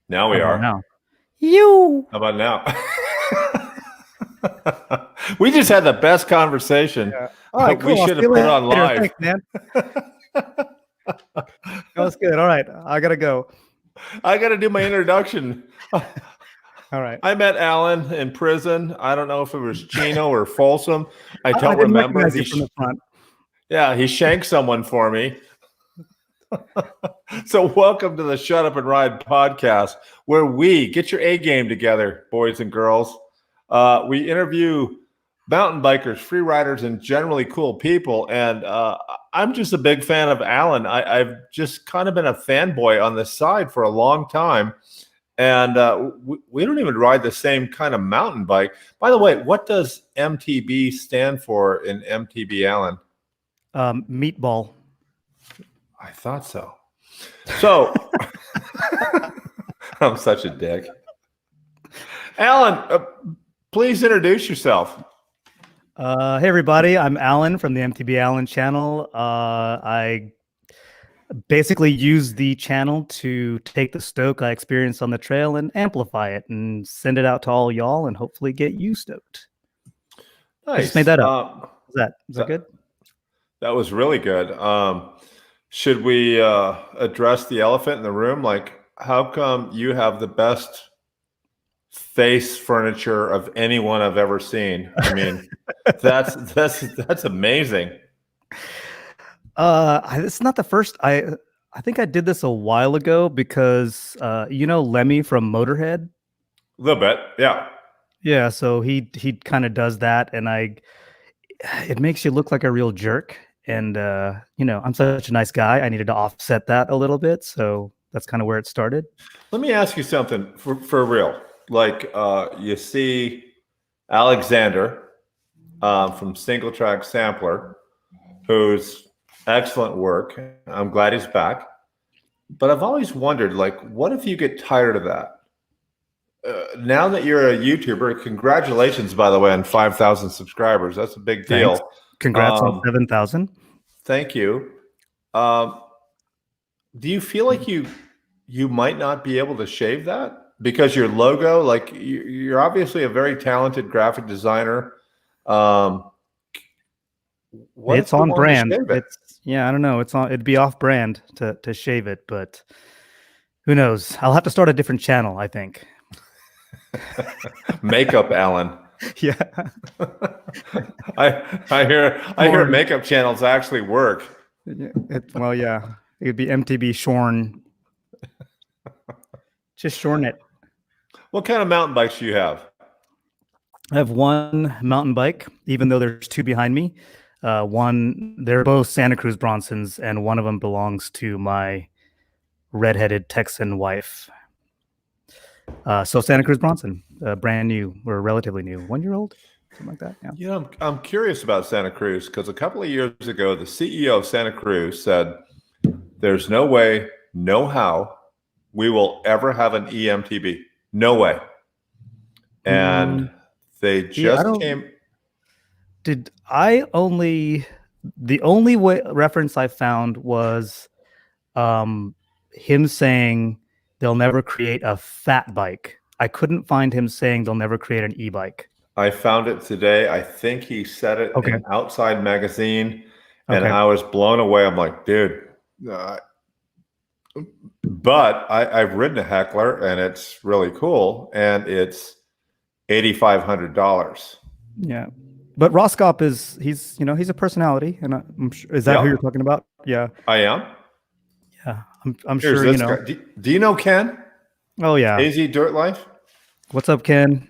Now we How about are. now? You. How about now? We just had the best conversation. Yeah. All right, cool. We I'll should see have you put it on later. live. Thanks, man. That was good. All right, I gotta go. I got to do my introduction. All right. I met Alan in prison. I don't know if it was Chino or Folsom. I don't didn't remember. recognize you from the front. Yeah, he shanked someone for me. So welcome to the Shut Up and Ride podcast, where we get your A game together, boys and girls. We interview mountain bikers, free riders, and generally cool people. And I'm just a big fan of Alan. I've just kind of been a fanboy on the side for a long time. And we don't even ride the same kind of mountain bike. By the way, what does MTB stand for in MTB Allen? Meatball. I thought so. So I'm such a dick. Alan, please introduce yourself. Hey, everybody. I'm Alan from the MTB Allen channel. I basically use the channel to take the stoke I experienced on the trail and amplify it and send it out to all y'all and hopefully get you stoked. Nice. I just made that up. Is that good? That was really good. Should we address the elephant in the room? Like, how come you have the best face furniture of anyone I've ever seen? I mean, that's amazing. It's not the first. I think I did this a while ago because you know Lemmy from Motorhead. A little bit, yeah. Yeah, so he kind of does that, and it makes you look like a real jerk. And you know, I'm such a nice guy. I needed to offset that a little bit, so that's kind of where it started. Let me ask you something for real. Like, you see Alexander from Singletrack Sampler, who's excellent work. I'm glad he's back. But I've always wondered, like, what if you get tired of that? Now that you're a YouTuber, congratulations, by the way, on 5,000 subscribers. That's a big deal. Thanks. Congrats on 7,000. Thank you. Do you feel like you might not be able to shave that? Because your logo, like, you're obviously a very talented graphic designer. It's on brand. Yeah, I don't know. It'd be off brand to shave it, but who knows? I'll have to start a different channel, I think. Makeup Allen. Yeah. I hear makeup channels actually work. Well, yeah. It would be MTB Shorn. Just shorn it. What kind of mountain bikes do you have? I have one mountain bike, even though there's two behind me. They're both Santa Cruz Bronsons, and one of them belongs to my redheaded Texan wife. So Santa Cruz Bronson, brand new or relatively new, 1 year old, something like that. Yeah. You know, I'm curious about Santa Cruz because a couple of years ago, the CEO of Santa Cruz said, "There's no way, no how, we will ever have an EMTB. No way." And they just came. The only reference I found was him saying they'll never create a fat bike. I couldn't find him saying they'll never create an e-bike. I found it today. I think he said it in Outside Magazine, and I was blown away. I'm like, dude. But I've ridden a Heckler, and it's really cool, and it's $8,500. Yeah, but Roskop he's a personality, and I'm sure, is that who you're talking about? Yeah, I am. Yeah, I'm sure you know. Do you know Ken? Oh yeah, AZ Dirt Life. What's up, Ken?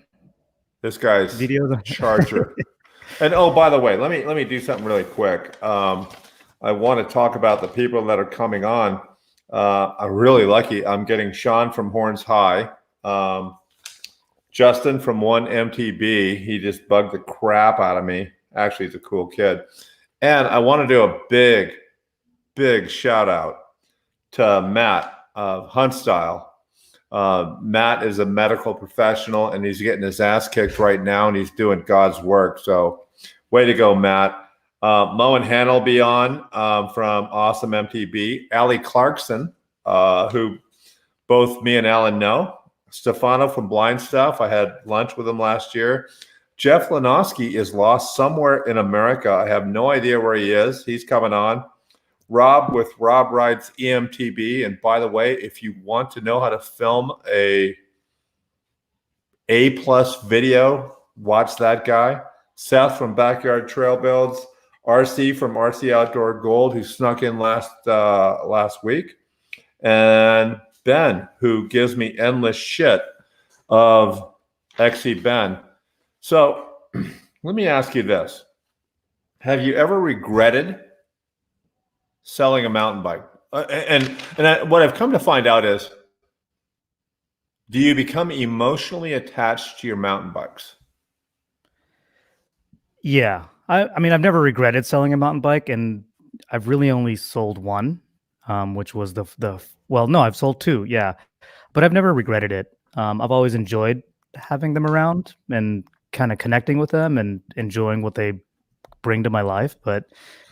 This guy's Charger. And oh, by the way, let me do something really quick. I want to talk about the people that are coming on. I'm really lucky. I'm getting Sean from Horns High, Justin from 1MTB. He just bugged the crap out of me. Actually, he's a cool kid. And I want to do a big shout out to Matt of Hunt Style. Matt is a medical professional, and he's getting his ass kicked right now, and he's doing God's work. So way to go, Matt. Mo and Hannah will be on from Awesome MTB. Allie Clarkson, who both me and Alan know. Stefano from Blind Stuff. I had lunch with him last year. Jeff Lenosky is lost somewhere in America. I have no idea where he is. He's coming on. Rob with Rob Rides EMTB. And by the way, if you want to know how to film A+ video, watch that guy. Seth from Backyard Trail Builds. RC from RC Outdoor Gold, who snuck in last week. And Ben, who gives me endless shit of XC Ben. So let me ask you this. Have you ever regretted selling a mountain bike? What I've come to find out is, do you become emotionally attached to your mountain bikes? Yeah. I mean, I've never regretted selling a mountain bike, and I've really only sold one, which was no, I've sold two. Yeah. But I've never regretted it. I've always enjoyed having them around and kind of connecting with them and enjoying what they bring to my life. But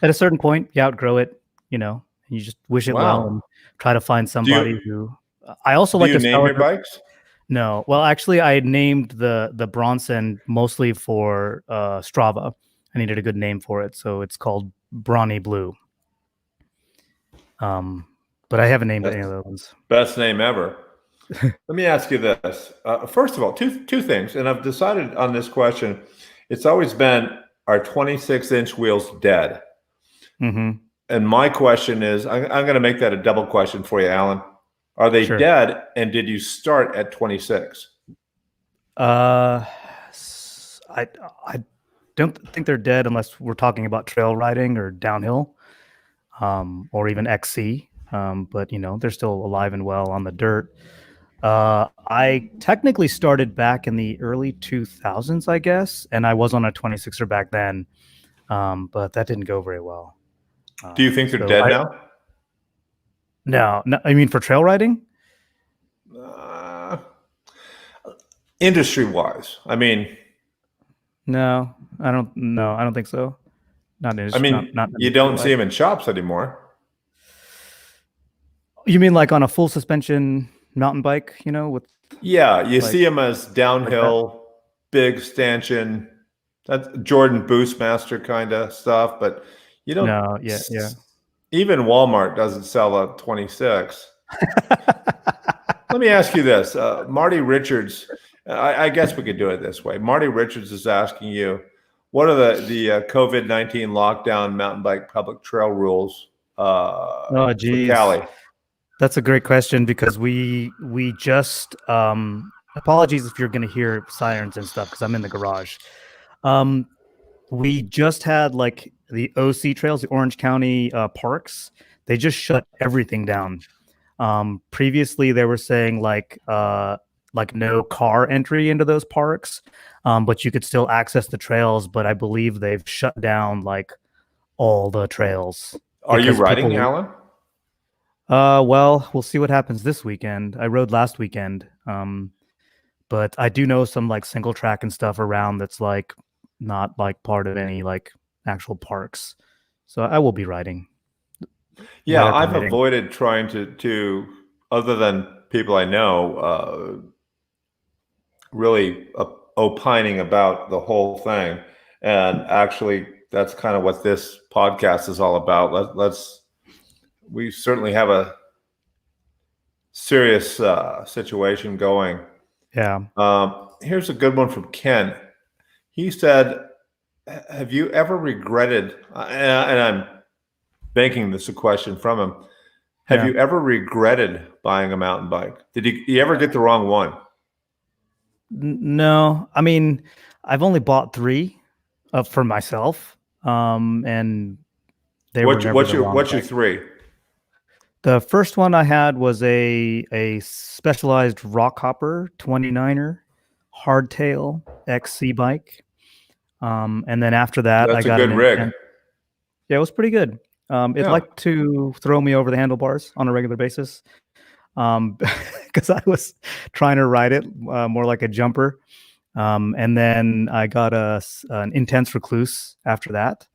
at a certain point, you outgrow it, and you just wish it well and try to find somebody who. I also like to name your bikes. No, well, actually, I named the Bronson mostly for Strava. I needed a good name for it, so it's called Brawny Blue. But I haven't named any of those ones. Best name ever. Let me ask you this. First of all, two things, and I've decided on this question. It's always been, are 26-inch wheels dead? Mm-hmm. And my question is, I'm going to make that a double question for you, Alan. Are they dead, and did you start at 26? I don't think they're dead unless we're talking about trail riding or downhill, or even XC. But they're still alive and well on the dirt. I technically started back in the early 2000s, I guess, and I was on a 26er back then, but that didn't go very well. Do you think they're dead now? No, I mean for trail riding? Industry-wise, I mean. No, I don't think so. Not industry. I mean, you don't see them in shops anymore. You mean like on a full suspension mountain bike, with you see them as downhill, big stanchion, that's Jordan Boostmaster kind of stuff, but you don't. No, yeah. Even Walmart doesn't sell a 26. Let me ask you this. Marty Richards, I guess we could do it this way. Marty Richards is asking you, what are the COVID-19 lockdown mountain bike public trail rules for Cali? That's a great question, because we just apologies if you're going to hear sirens and stuff, because I'm in the garage. We just had like the OC trails, the Orange County parks. They just shut everything down. Previously, they were saying like no car entry into those parks, but you could still access the trails. But I believe they've shut down like all the trails. Are you riding, Alan? Well, we'll see what happens this weekend. I rode last weekend, but I do know some like single track and stuff around that's like not like part of any like actual parks. So I will be riding. Yeah, I've avoided trying to other than people I know, really opining about the whole thing. And actually, that's kind of what this podcast is all about. We certainly have a serious situation going. Yeah. Here's a good one from Ken. He said, have you ever regretted, and I'm banking this a question from him, have you ever regretted buying a mountain bike? Did you ever get the wrong one? No. I mean, I've only bought 3 for myself, and they were never the wrong what's your bike. 3? The first one I had was a Specialized Rockhopper 29er hardtail XC bike. And then after that, I got a good rig. Yeah, it was pretty good. It liked to throw me over the handlebars on a regular basis, because I was trying to ride it more like a jumper. And then I got an Intense Recluse after that.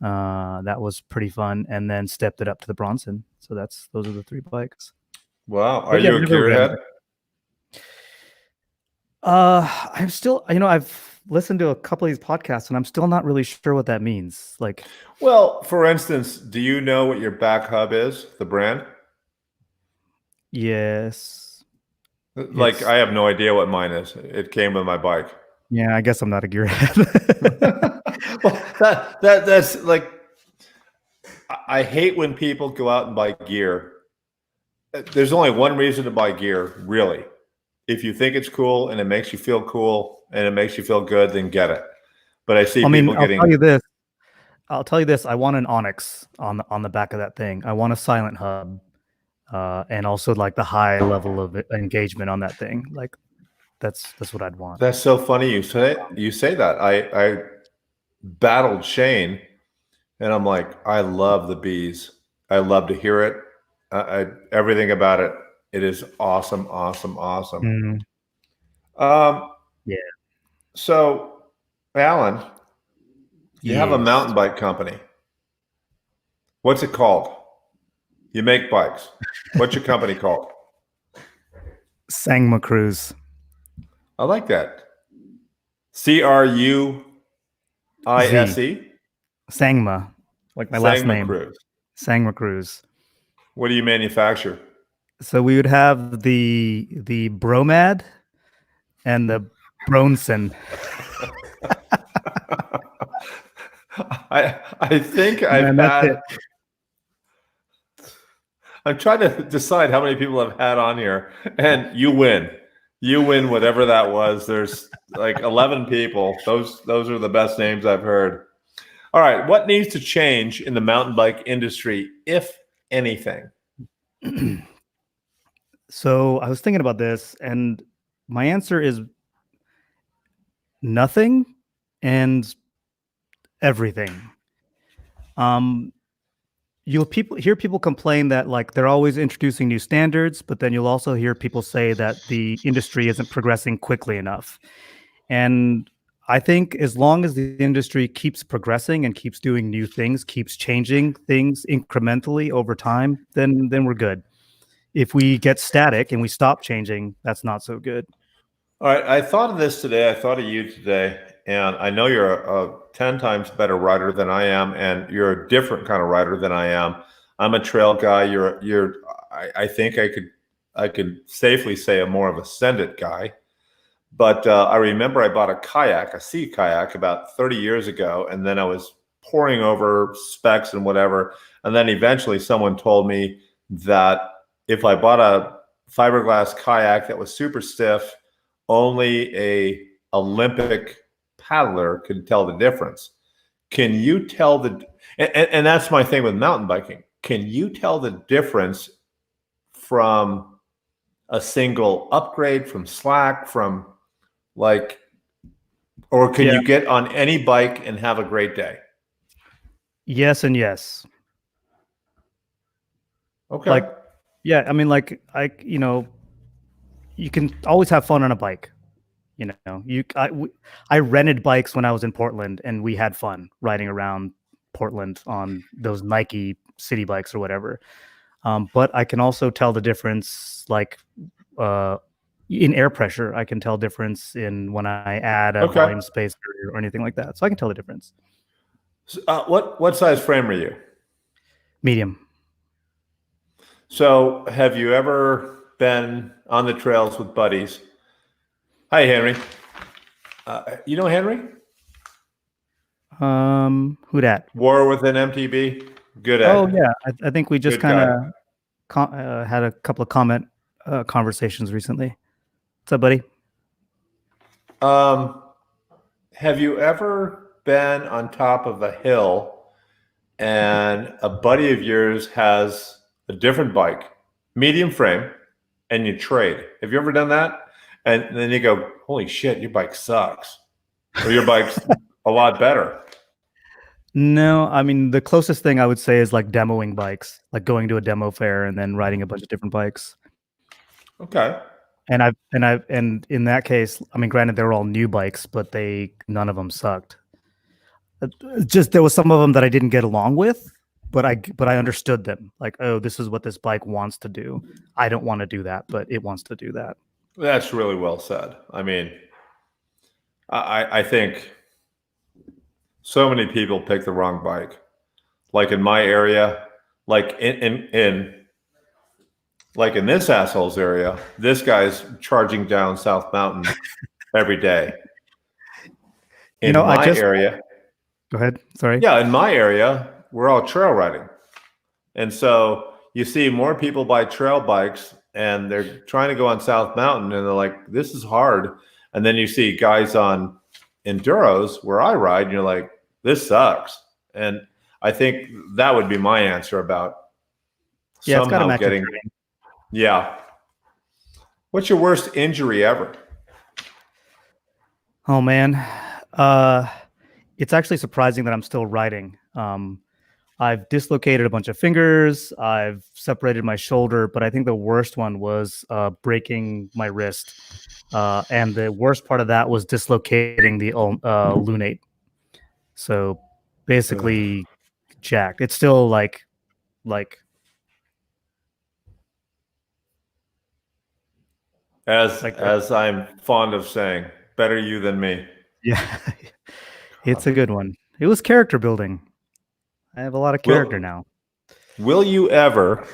That was pretty fun, and then stepped it up to the Bronson. So those are the 3 bikes. Wow. Are But yeah, you I've a never gearhead? I'm still, I've listened to a couple of these podcasts and I'm still not really sure what that means. Like, Well, for instance, do you know what your back hub is, the brand? yes, Like, it's, I have no idea what mine is. It came with my bike. yeah, I guess I'm not a gearhead. Well, that's like I hate when people go out and buy gear. There's only one reason to buy gear, really. If you think it's cool and it makes you feel cool and it makes you feel good, then get it. But I see I mean, people getting I'll tell you this. I want an Onyx on the back of that thing. I want a silent hub, and also like the high level of engagement on that thing. Like that's what I'd want. that's so funny you say that. I battled Shane and I'm like, I love the bees. I love to hear it. Everything about it. It is awesome, awesome, awesome. Mm, Um, yeah. so Alan, you have a Yes. mountain bike company. What's it called? You make bikes. What's your company called? Sangma Cruise. I like that. Cruise. Z. Sangma. Like my last Sangma name. Cruise. Sangma Cruise. What do you manufacture? So we would have the bromad and the bronson. I think I've And that's it. had. I'm trying to decide how many people I've had on here, and you win. You win whatever that was. There's like 11 people. Those are the best names I've heard. All right, what needs to change in the mountain bike industry, if anything? So I was thinking about this, and my answer is nothing and everything. You'll hear people complain that like they're always introducing new standards, but then you'll also hear people say that the industry isn't progressing quickly enough. And I think as long as the industry keeps progressing and keeps doing new things, keeps changing things incrementally over time, then we're good. If we get static and we stop changing, that's not so good. All right, I thought of this today. I thought of you today, and I know you're a 10 times better rider than I am, and you're a different kind of rider than I am. I'm a trail guy. I think I could safely say I'm more of a send it guy. But I remember I bought a kayak, a sea kayak, about 30 years ago, and then I was poring over specs and whatever. And then eventually someone told me that if I bought a fiberglass kayak that was super stiff, only a Olympic paddler could tell the difference. Can you tell and that's my thing with mountain biking. Can you tell the difference from a single upgrade, from slack, from like, or can Yeah. you get on any bike and have a great day? Yes and yes. Okay. Like, yeah, I mean, like, you can always have fun on a bike. I rented bikes when I was in Portland, and we had fun riding around Portland on those Nike city bikes or whatever. But I can also tell the difference, like in air pressure. I can tell difference in when I add a volume spacer or anything like that. So I can tell the difference. What size frame are you? Medium. So have you ever been on the trails with buddies? Hi, Henry. You know Henry? Who dat? War with an MTB. Good at. Oh yeah, I think we just Good kind guy. of had a couple of conversations recently. What's up, buddy? Have you ever been on top of a hill and a buddy of yours has a different bike, medium frame, and you trade? Have you ever done that? And then you go, holy shit, your bike sucks. Or your bike's a lot better. No, I mean the closest thing I would say is like demoing bikes, like going to a demo fair and then riding a bunch of different bikes. Okay. And in that case, I mean, granted, they were all new bikes, but none of them sucked. Just there was some of them that I didn't get along with, but I understood them. Like, oh, this is what this bike wants to do. I don't want to do that, but it wants to do that. That's really well said. I mean, I think so many people pick the wrong bike. Like in my area, like in this asshole's area, this guy's charging down South Mountain every day. In my area, go ahead. Sorry. Yeah, in my area, we're all trail riding. And so you see more people buy trail bikes and they're trying to go on South Mountain and they're like, this is hard. And then you see guys on enduros where I ride and you're like, this sucks. And I think that would be my answer about somehow getting. Yeah. What's your worst injury ever? Oh man. It's actually surprising that I'm still riding. I've dislocated a bunch of fingers. I've separated my shoulder, but I think the worst one was breaking my wrist. And the worst part of that was dislocating the lunate. So basically jacked. It's still like as I'm fond of saying, better you than me. Yeah. It's a good one. It was character building. I have a lot of character now. Will you ever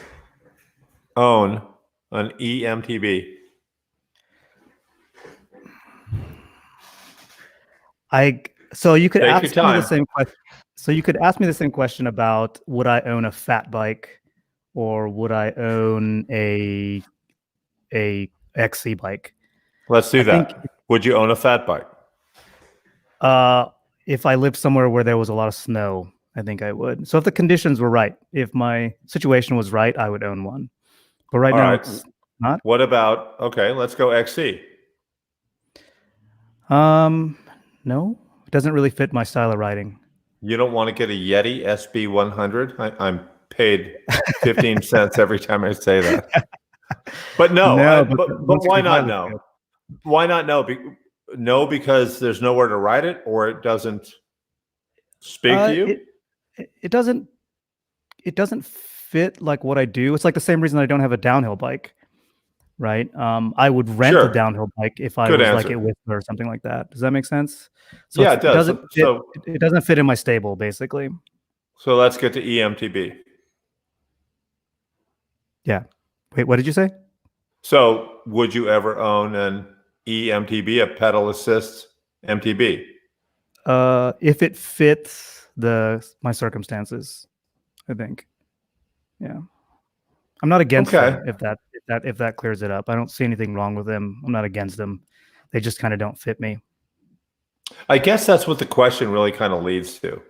own an emtb? So you could ask me the same question. So you could ask me the same question about would I own a fat bike or would I own a XC bike? Let's do that. Would you own a fat bike? If I lived somewhere where there was a lot of snow, I think I would. So if the conditions were right, if my situation was right, I would own one. But right now it's not. What about, okay, let's go XC. No, it doesn't really fit my style of riding. You don't want to get a Yeti SB100? I'm paid 15 cents every time I say that. But no, but why not no? Why not no? No, because there's nowhere to ride it, or it doesn't speak to you? It doesn't fit like what I do. It's like the same reason I don't have a downhill bike, right? I would rent a downhill bike if I was like at Whistler or something like that. Does that make sense? So yeah, it does. It doesn't fit in my stable, basically. So let's get to emtb. Yeah. Wait, what did you say? So would you ever own an emtb, a pedal assist MTB? If it fits my circumstances, I think. Yeah. I'm not against them if that clears it up. I don't see anything wrong with them. I'm not against them. They just kind of don't fit me. I guess that's what the question really kind of leads to.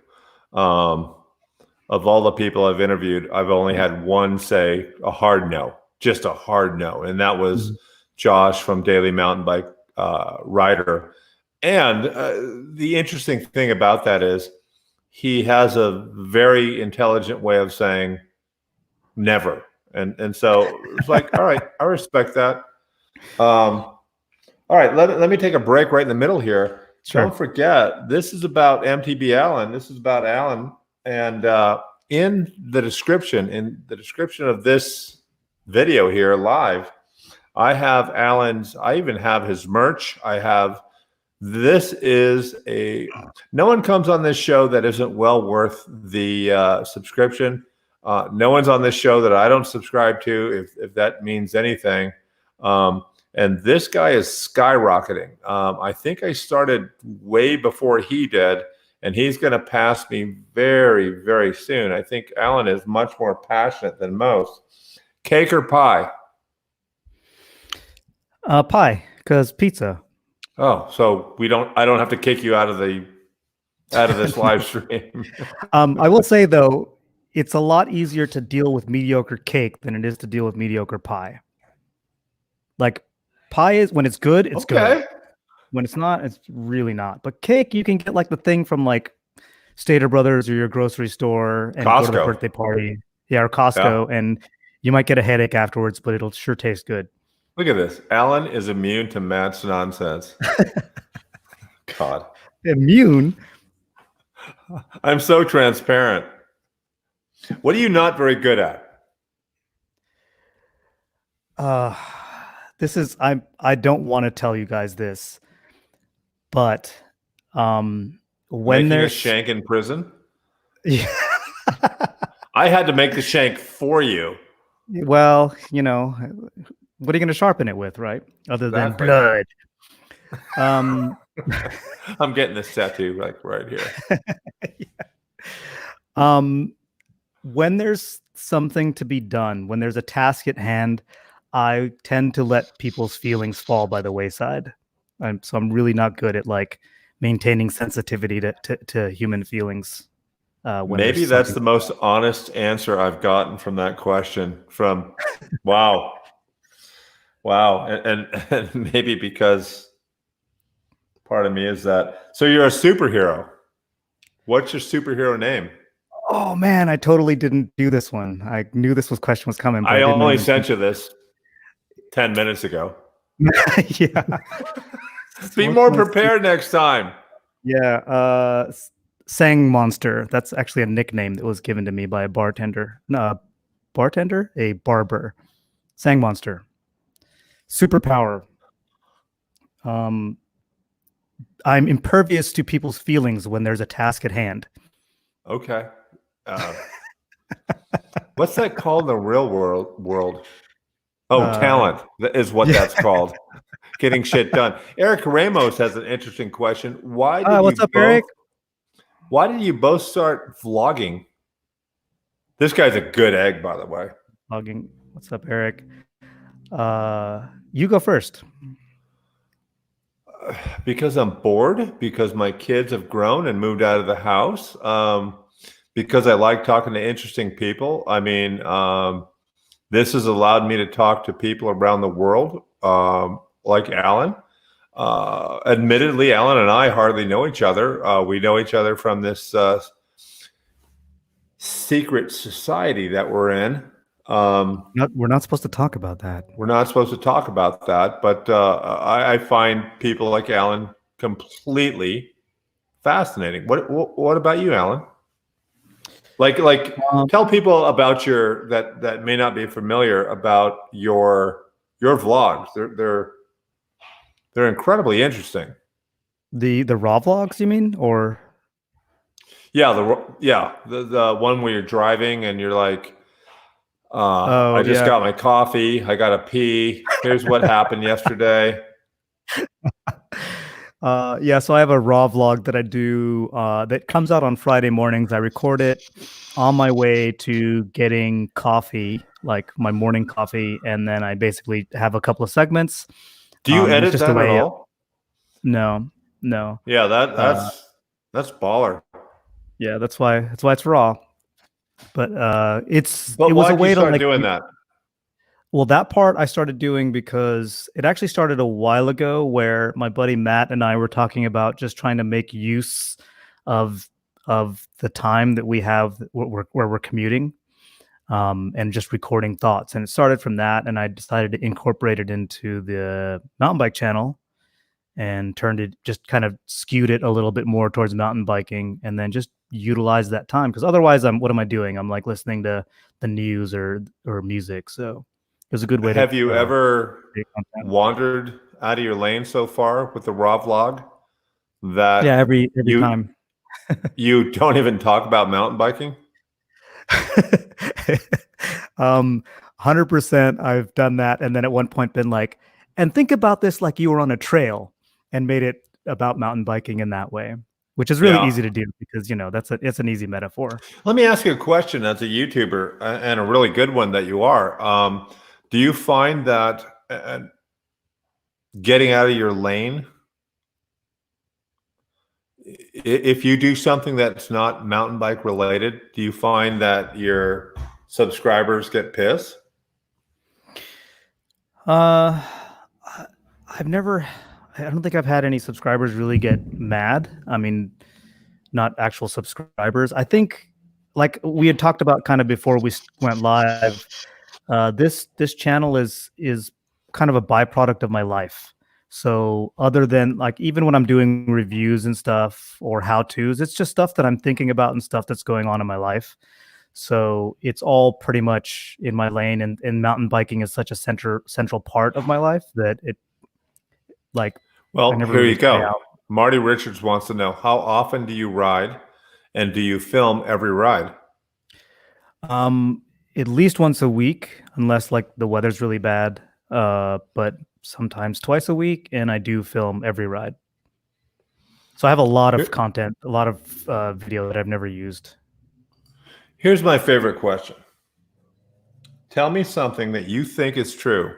Of all the people I've interviewed, I've only had one say a hard no, just a hard no. And that was Josh from Daily Mountain Bike Rider. And the interesting thing about that is he has a very intelligent way of saying never. And so it's like, all right, I respect that. All right, let me take a break right in the middle here. Sure. Don't forget, this is about MTB Allen. This is about Allen. And in the description of this video here live, I have Allen's, I even have his merch. This is no one comes on this show that isn't well worth the subscription. No one's on this show that I don't subscribe to, if that means anything. And this guy is skyrocketing. I think I started way before he did, and he's going to pass me very, very soon. I think Allen is much more passionate than most. Cake or pie? Pie, because pizza. Oh, so I don't have to kick you out of this live stream. I will say though, it's a lot easier to deal with mediocre cake than it is to deal with mediocre pie. Like pie is, when it's good, it's good. When it's not, it's really not. But cake, you can get like the thing from like Stater Brothers or your grocery store and go to the birthday party. Yeah, or Costco, and you might get a headache afterwards, but it'll sure taste good. Look at this. Allen is immune to Matt's nonsense. God. Immune? I'm so transparent. What are you not very good at? This is I don't want to tell you guys this, but when Making a there's shank in prison? yeah. I had to make the shank for you. Well, what are you going to sharpen it with, right? Other than Exactly. blood. I'm getting this tattoo like right here. When there's something to be done, when there's a task at hand, I tend to let people's feelings fall by the wayside. So I'm really not good at like maintaining sensitivity to human feelings. When Maybe there's that's something. the most honest answer I've gotten from that question. From wow, and maybe because part of me is that. So you're a superhero. What's your superhero name? Oh man, I totally didn't do this one. I knew this question was coming, but I I didn't only even sent you this 10 minutes ago. yeah. Be more prepared next time. Yeah, Sang Monster. That's actually a nickname that was given to me by a bartender. No, a barber. Sang Monster. Superpower. I'm impervious to people's feelings when there's a task at hand. Okay. What's that called in the real world? Oh, talent is what that's called. Getting shit done. Eric Ramos has an interesting question. Why did you both start vlogging? This guy's a good egg, by the way. Vlogging. What's up, Eric? You go first. Because I'm bored, because my kids have grown and moved out of the house, because I like talking to interesting people. I mean, this has allowed me to talk to people around the world, like Alan. Admittedly, Alan and I hardly know each other. We know each other from this secret society that we're in. We're not supposed to talk about that. We're not supposed to talk about that, but I find people like Alan completely fascinating. What about you, Alan? Like tell people about that may not be familiar about your vlogs. They're incredibly interesting. The raw vlogs, you mean, or? Yeah, the one where you're driving and you're like, I just got my coffee. I got to pee. Here's what happened yesterday. Yeah, so I have a raw vlog that I do that comes out on Friday mornings. I record it on my way to getting coffee, like my morning coffee, and then I basically have a couple of segments. Do you edit that at all? No. Yeah, that's baller. Yeah, that's why it's raw. But it was a way to like doing that. Well, that part I started doing because it actually started a while ago, where my buddy Matt and I were talking about just trying to make use of the time that we have where we're commuting, and just recording thoughts. And it started from that, and I decided to incorporate it into the mountain bike channel, and just kind of skewed it a little bit more towards mountain biking, and then just utilize that time, because otherwise what am I doing? I'm like listening to the news or music. So it was a good way Have you ever wandered out of your lane so far with the raw vlog that every time you don't even talk about mountain biking? 100% I've done that, and then at one point been like, and think about this like you were on a trail, and made it about mountain biking in that way, which is really easy to do, because it's an easy metaphor. Let me ask you a question as a YouTuber, and a really good one that you are. Do you find that getting out of your lane, if you do something that's not mountain bike related, do you find that your subscribers get pissed? I don't think I've had any subscribers really get mad. I mean, not actual subscribers. I think, like we had talked about kind of before we went live, this channel is kind of a byproduct of my life. So other than like, even when I'm doing reviews and stuff or how-tos, it's just stuff that I'm thinking about and stuff that's going on in my life. So it's all pretty much in my lane, and mountain biking is such a central part of my life that it like I Well, never here really you stay go. out. Marty Richards wants to know, how often do you ride, and do you film every ride? At least once a week, unless like the weather's really bad. But sometimes twice a week, and I do film every ride. So I have a lot of Here- content, a lot of video that I've never used. Here's my favorite question. Tell me something that you think is true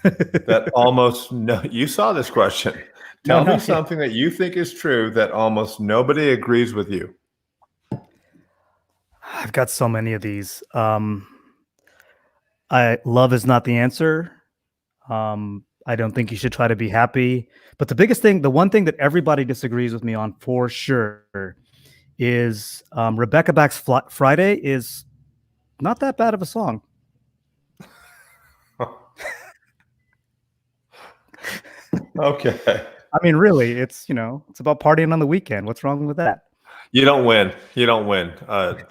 that almost no, you saw this question. No, Tell me no, yeah. something that you think is true that almost nobody agrees with you. I've got so many of these. Love is not the answer. I don't think you should try to be happy. But the biggest thing, the one thing that everybody disagrees with me on for sure is Rebecca Back's Friday is not that bad of a song. Okay. I mean, really, it's about partying on the weekend. What's wrong with that? You don't win. You don't win.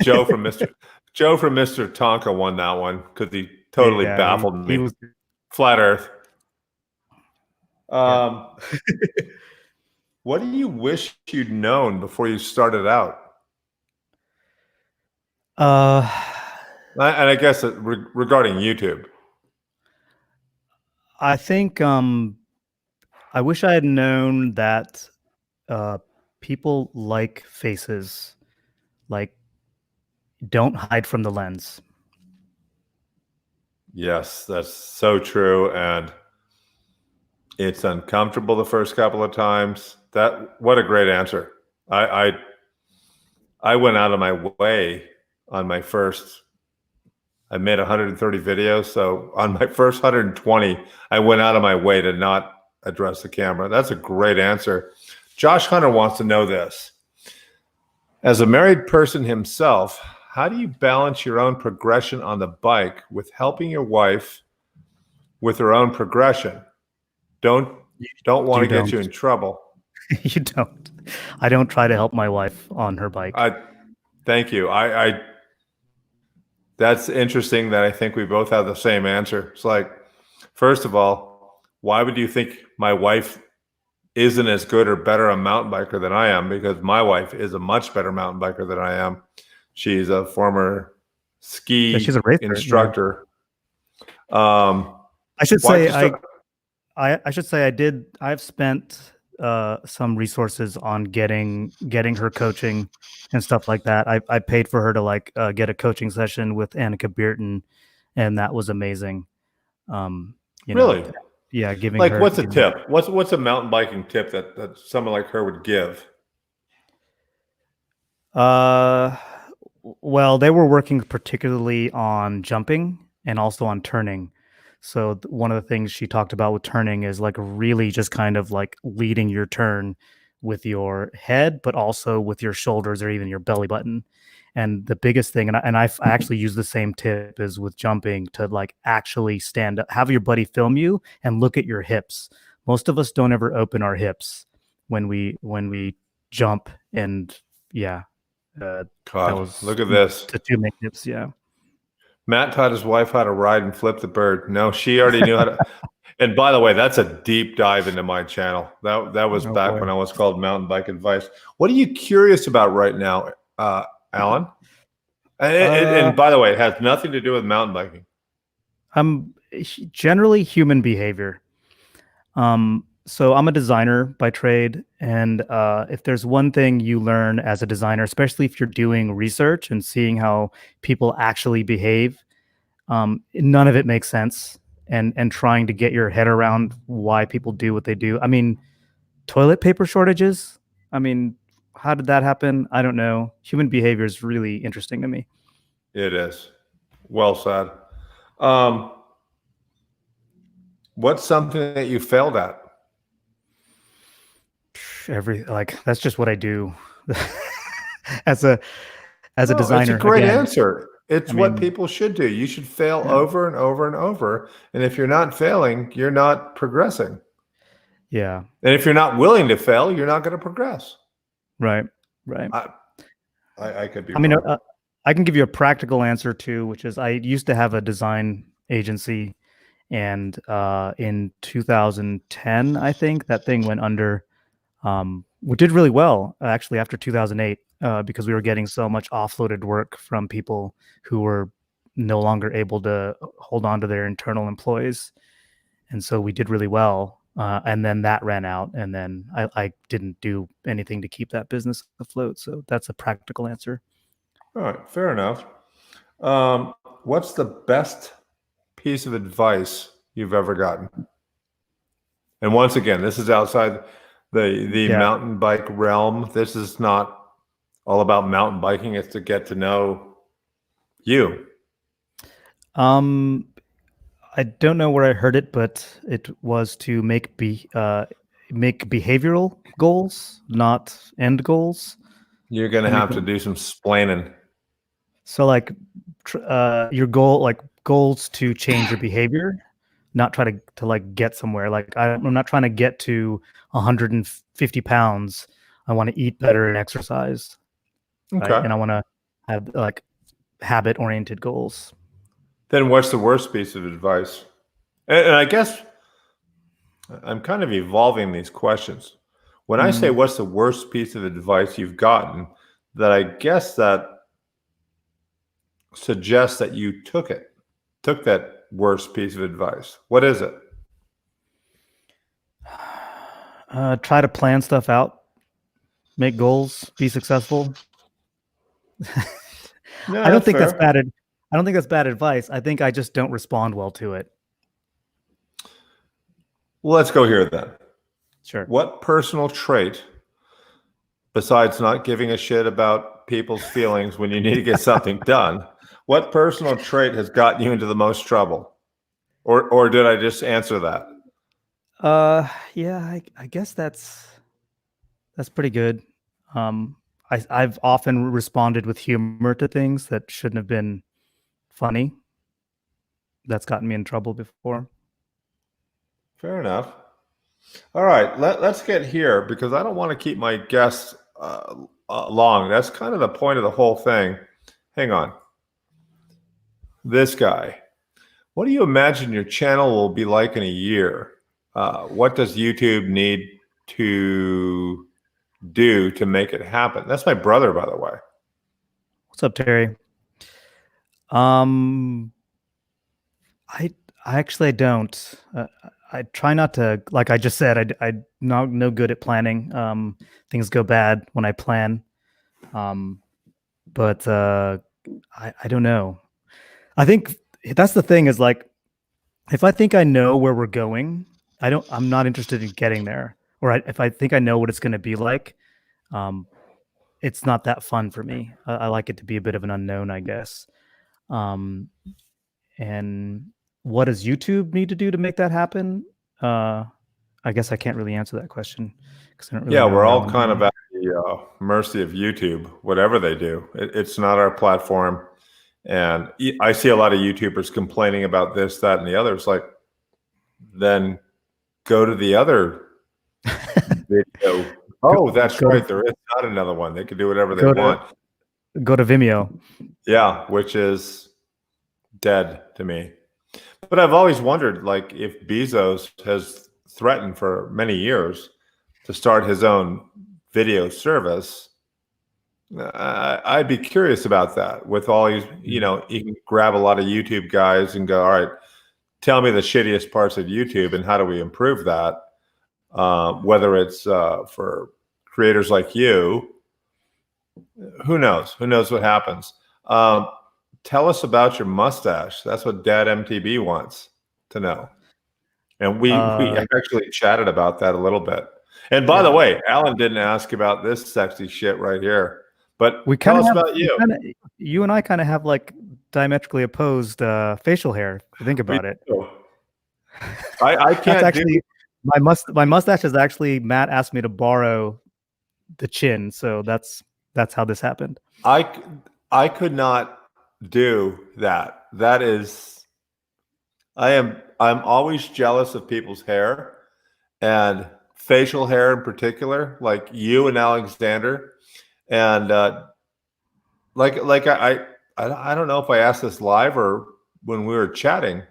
Joe from Mr. Tonka won that one because he totally Yeah, baffled he me. was. Flat Earth. Yeah. What do you wish you'd known before you started out? Uh, And I guess regarding YouTube. I think I wish I had known that people like faces, like don't hide from the lens. Yes, that's so true. And it's uncomfortable the first couple of times. What a great answer. I went out of my way on my first. I made 130 videos, so on my first 120, I went out of my way to not address the camera. That's a great answer. Josh Hunter wants to know this. As a married person himself, how do you balance your own progression on the bike with helping your wife with her own progression? Don't want to get you in trouble. You don't. I don't try to help my wife on her bike. Thank you. That's interesting that I think we both have the same answer. It's like, first of all, why would you think my wife isn't as good or better a mountain biker than I am? Because my wife is a much better mountain biker than I am. She's a former ski She's a racer, instructor. Yeah. I should say I should say I've spent some resources on getting her coaching and stuff like that. I paid for her to get a coaching session with Annika Beerton, and that was amazing. Really? Yeah, giving like her, what's a tip? What's a mountain biking tip that someone like her would give? Well, they were working particularly on jumping and also on turning. So one of the things she talked about with turning is like really just kind of like leading your turn with your head, but also with your shoulders or even your belly button. And the biggest thing, and I actually use the same tip is with jumping, to like actually stand up, have your buddy film you and look at your hips. Most of us don't ever open our hips when we jump, and yeah. That was Look at this. the two main tips. Yeah. Matt taught his wife how to ride and flip the bird. No, she already knew how to. And by the way, that's a deep dive into my channel. That was back when I was called Mountain Bike Advice. What are you curious about right now, Alan? And by the way, it has nothing to do with mountain biking. I'm generally human behavior. So I'm a designer by trade, and if there's one thing you learn as a designer, especially if you're doing research and seeing how people actually behave, none of it makes sense. And trying to get your head around why people do what they do. I mean, toilet paper shortages. I mean, how did that happen? I don't know. Human behavior is really interesting to me. It is. Well said. What's something that you failed at? That's just what I do as a designer. It's a great answer. It's what people should do. You should fail over and over and over. And if you're not failing, you're not progressing. Yeah. And if you're not willing to fail, you're not going to progress. Right. I could be. I mean, I can give you a practical answer too, which is I used to have a design agency, and in 2010, I think that thing went under. We did really well actually after 2008 because we were getting so much offloaded work from people who were no longer able to hold on to their internal employees, and so we did really well. And then that ran out, and then I didn't do anything to keep that business afloat. So that's a practical answer. All right, fair enough. What's the best piece of advice you've ever gotten? And once again, this is outside the Yeah. mountain bike realm. This is not all about mountain biking. It's to get to know you. I don't know where I heard it, but it was to make behavioral goals, not end goals. You're going to have to do some splaining. So like your goals to change your behavior, not try to like get somewhere. Like I'm not trying to get to 150 pounds. I want to eat better and exercise. Okay. Right? And I want to have like habit oriented goals. Then what's the worst piece of advice? And I guess I'm kind of evolving these questions. When I say what's the worst piece of advice you've gotten, that I guess that suggests that you took that worst piece of advice. What is it? Try to plan stuff out, make goals, be successful. No, I don't think that's fair. bad. I don't think that's bad advice. I think I just don't respond well to it. Well, let's go here then. Sure. What personal trait, besides not giving a shit about people's feelings when you need to get something done, what personal trait has gotten you into the most trouble? Or did I just answer that? Yeah, I guess that's pretty good. I've often responded with humor to things that shouldn't have been funny. That's gotten me in trouble before. Fair enough. All right, let's get here because I don't want to keep my guests long. That's kind of the point of the whole thing. Hang on. This guy. What do you imagine your channel will be like in a year? What does YouTube need to do to make it happen? That's my brother, by the way. What's up, Terry? I actually don't. I try not to, like I just said, I'm not no good at planning. Things go bad when I plan. But I don't know. I think that's the thing is like, if I think I know where we're going, I'm not interested in getting there. Or if I think I know what it's going to be like, it's not that fun for me. I like it to be a bit of an unknown, I guess. And what does YouTube need to do to make that happen? I guess I can't really answer that question because I don't really know We're my all own kind of way. at the mercy of YouTube, whatever they do. It's not our platform. And I see a lot of YouTubers complaining about this, that, and the other. It's like, then go to the other video. Oh, that's right. There is not another one. They can do whatever they want. Go to Vimeo. Yeah, which is dead to me. But I've always wondered, like, if Bezos has threatened for many years to start his own video service, I'd be curious about that. With all these, you can grab a lot of YouTube guys and go, all right, tell me the shittiest parts of YouTube and how do we improve that? Whether it's for creators like you, who knows? Who knows what happens? Tell us about your mustache. That's what Dad MTB wants to know. And we actually chatted about that a little bit. And by the way, Alan didn't ask about this sexy shit right here. But tell us about you. You and I kind of have like diametrically opposed facial hair. If you think about it. I can't. That's actually my mustache is actually Matt asked me to borrow the chin, so that's how this happened. I could not do that. That is, I'm always jealous of people's hair and facial hair in particular, like you and Alexander. And like I don't know if I asked this live or when we were chatting.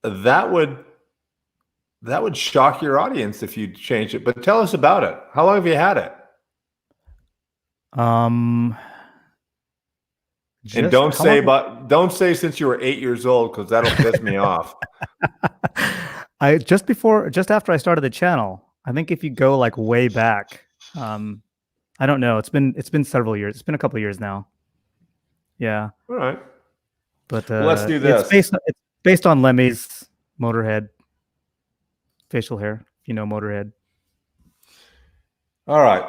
That would shock your audience if you change it. But tell us about it. How long have you had it? And don't say since you were 8 years old, because that'll piss me off. Just after I started the channel, I think if you go like way back, I don't know. It's been several years. It's been a couple of years now. Yeah. All right. But well, let's do this. It's based on Lemmy's Motorhead facial hair. You know, Motorhead. All right.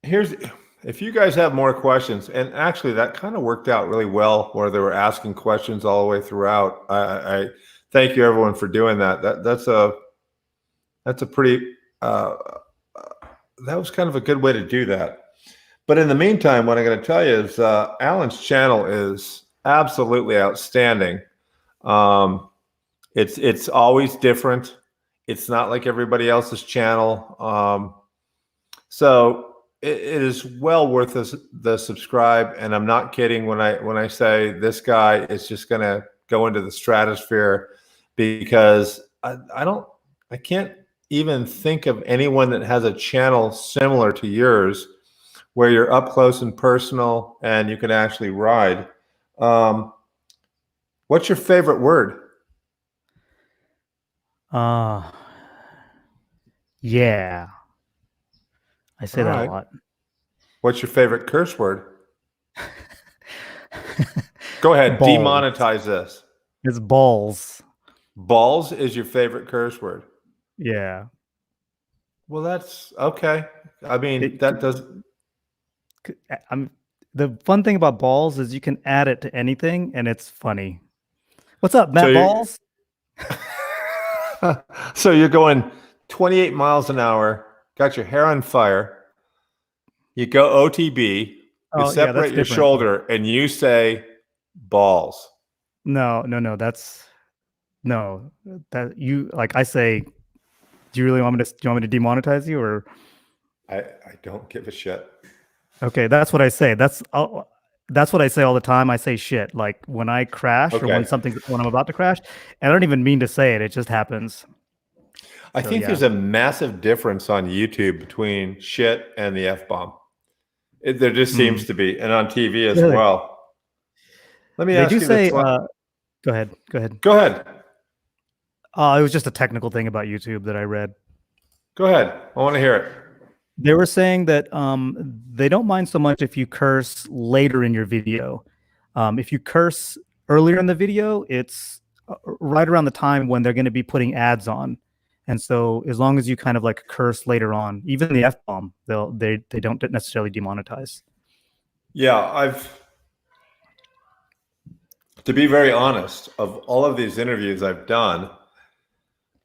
If you guys have more questions, and actually that kind of worked out really well where they were asking questions all the way throughout. I thank you everyone for doing that. That's a pretty that was kind of a good way to do that. But in the meantime, what I'm going to tell you is Alan's channel is absolutely outstanding. It's always different. It's not like everybody else's channel. So it is well worth the subscribe. And I'm not kidding when I say this guy is just going to go into the stratosphere, because I can't even think of anyone that has a channel similar to yours where you're up close and personal and you can actually ride. What's your favorite word? Yeah. I say that a lot. What's your favorite curse word? Go ahead. Balls. Demonetize this. It's balls. Balls is your favorite curse word? Yeah. Well, that's okay. I mean, the fun thing about balls is you can add it to anything and it's funny. What's up, Matt Balls? So you're going 28 miles an hour, got your hair on fire. You go OTB, you separate your shoulder, and you say balls. No. That you like. I say, do you really want me to? Do you want me to demonetize you, or? I don't give a shit. Okay, that's what I say. That's what I say all the time. I say shit like when I crash or when I'm about to crash, and I don't even mean to say it. It just happens. I think there's a massive difference on YouTube between shit and the F-bomb. There just seems to be, and on TV as well. Let me ask you this. Go ahead. Go ahead. It was just a technical thing about YouTube that I read. Go ahead. I want to hear it. They were saying that they don't mind so much if you curse later in your video. If you curse earlier in the video, it's right around the time when they're going to be putting ads on. And so as long as you kind of like curse later on, even the F-bomb, they don't necessarily demonetize. Yeah, to be very honest, of all of these interviews I've done,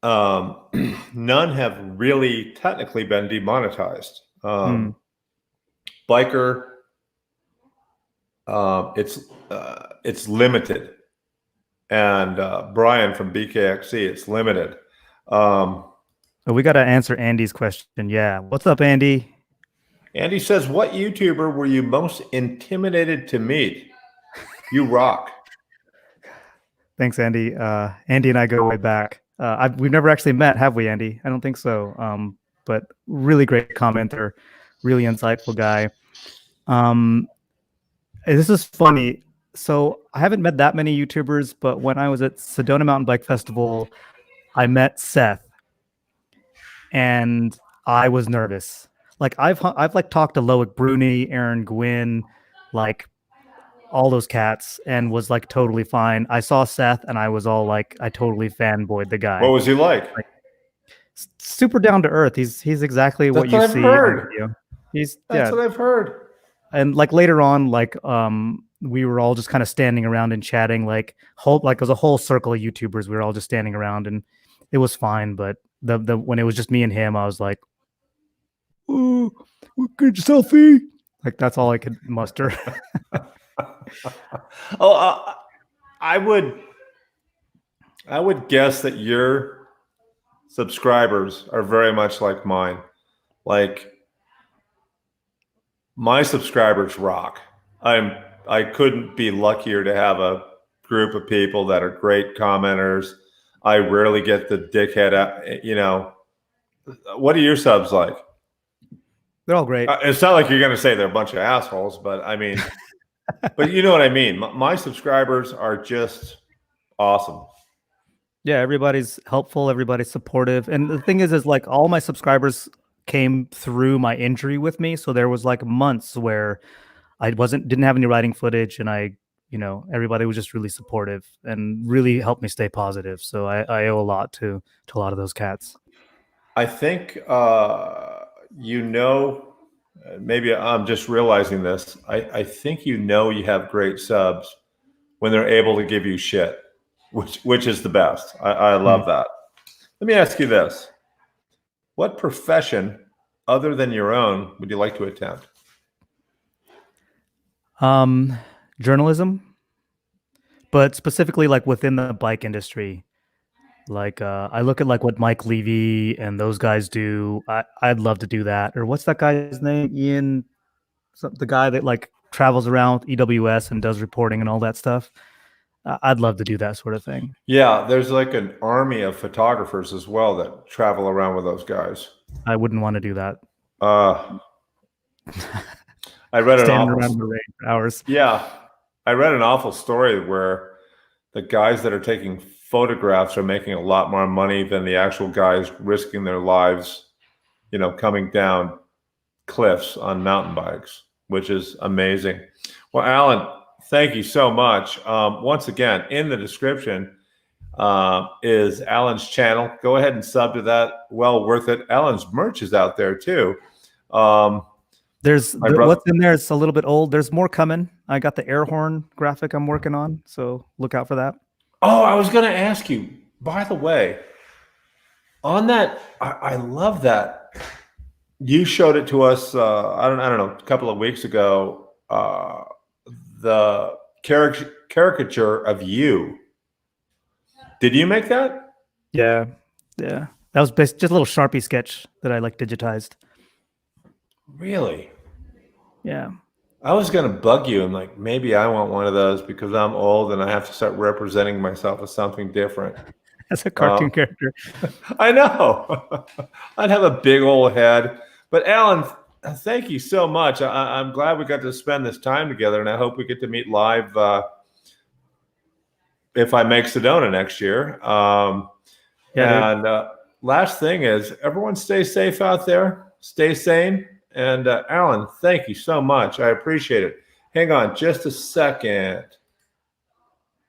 none have really technically been demonetized. Biker, it's limited, and Brian from bkxc, it's limited. So we got to answer Andy's question. Yeah, what's up, Andy? Andy says, "What YouTuber were you most intimidated to meet? You rock." Thanks, Andy. Andy and I go way back. We've never actually met, have we, Andy? I don't think so. But really great commenter, really insightful guy. This is funny. So I haven't met that many YouTubers, but when I was at Sedona Mountain Bike Festival, I met Seth, and I was nervous. Like I've like talked to Loic Bruni, Aaron Gwynn, like all those cats, and was like totally fine. I saw Seth and I was all like, I totally fanboyed the guy. What was he like? Super down to earth. He's exactly what you see on video. That's what I've heard. And like later on, like we were all just kind of standing around and chatting, like it was a whole circle of YouTubers. We were all just standing around and it was fine. But when it was just me and him, I was like, "Ooh, good selfie." Like that's all I could muster. I would guess that your subscribers are very much like mine. Like My subscribers rock. I couldn't be luckier to have a group of people that are great commenters. I rarely get the dickhead, what are your subs like? They're all great. It's not like you're going to say they're a bunch of assholes, but I mean, but you know what I mean? My subscribers are just awesome. Yeah, everybody's helpful, everybody's supportive. And the thing is like all my subscribers came through my injury with me. So there was like months where I didn't have any riding footage, and everybody was just really supportive and really helped me stay positive. So I owe a lot to a lot of those cats. I think maybe I'm just realizing this. I think you have great subs when they're able to give you shit, which is the best. I love that. Let me ask you this. What profession other than your own would you like to attempt? Journalism, but specifically like within the bike industry. Like I look at like what Mike Levy and those guys do. I'd love to do that. Or what's that guy's name? Ian, the guy that like travels around with EWS and does reporting and all that stuff. I'd love to do that sort of thing. Yeah, there's like an army of photographers as well that travel around with those guys. I wouldn't want to do that. I read standing around in the rain for hours. Yeah, I read an awful story where the guys that are taking photographs are making a lot more money than the actual guys risking their lives, coming down cliffs on mountain bikes, which is amazing. Well, Alan, thank you so much. Once again, in the description is Alan's channel. Go ahead and sub to that. Well worth it. Alan's merch is out there too. What's in there is a little bit old. There's more coming. I got the air horn graphic I'm working on, so look out for that. Oh, I was going to ask you, by the way, on that, I love that. You showed it to us, I don't know, a couple of weeks ago, the caricature of you. Did you make that? Yeah. That was just a little Sharpie sketch that I like digitized. Really? Yeah. I was going to bug you and like, maybe I want one of those because I'm old and I have to start representing myself as something different. As a cartoon character. I know. I'd have a big old head. But Alan, thank you so much. I'm glad we got to spend this time together, and I hope we get to meet live if I make Sedona next year. Last thing is, everyone stay safe out there. Stay sane. And Alan, thank you so much. I appreciate it. Hang on just a second.